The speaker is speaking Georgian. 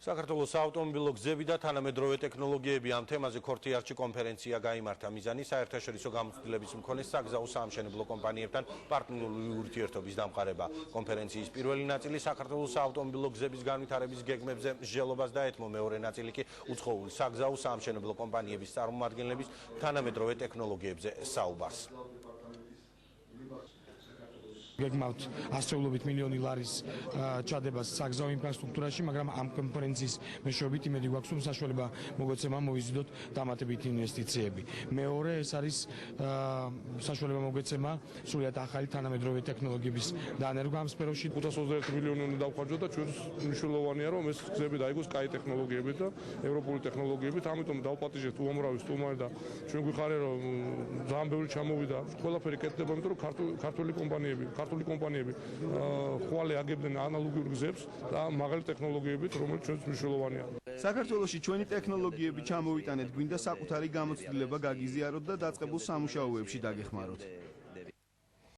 საქართველოს საავტომობილო გზები და თანამედროვე ტექნოლოგიები ამ თემაზე ქორთიარში კონფერენცია გაიმართა. მიზანი საერთაშორისო გამოცდილების მქონე საგზაო საამშენებლო კომპანიებთან პარტნიორული ურთიერთობის დამყარება. კონფერენციის პირველი ნაწილი საქართველოს საავტომობილო გზების განვითარების გეგმებზე მსჯელობას დაეთმო, მეორე ნაწილი კი უცხოური საგზაო საამშენებლო კომპანიების წარმომადგენლების თანამედროვე ტექნოლოგიებზე საუბარს. გეგმავთ ასეულობით მილიონი ლარის ჩადებას საგზაო ინფრასტრუქტურაში, მაგრამ ამ კონფერენციის მეშვეობით იმედი გვაქვს, რომ საშუალება მოგეცემა მოვიზიდოთ დამატებითი ინვესტიციები. მეორე ეს არის საშუალება მოგეცემა სრულიად ახალი თანამედროვე ტექნოლოგიების დანერგვა ამ სფეროში. 521 მილიონი უნდა დავხარჯოთ და ჩვენს მნიშვნელოვანია, რომ ეს გზები დაიგოს კაი ტექნოლოგიებით და ევროპული ტექნოლოგიებით, ამიტომ დავპატიჟეთ უამრავი სტუმარი და ჩვენ გვიხარია, რომ ძალიან ბევრი ჩამოვიდა. ყველაფერი კეთდება, იმიტომ რომ ქართული კომპანიები ხვალე აგებდნენ ანალოგიურ გზებს და მაღალი ტექნოლოგიებით, რომელიც ჩვენს მნიშვნელოვანია. საქართველოში ჩვენი ტექნოლოგიები ჩამოვიტანეთ, გვინდა საკუთარი გამოცდილება გაგიზიაროთ და დაწყებულ სამუშაოებში დაგეხმაროთ.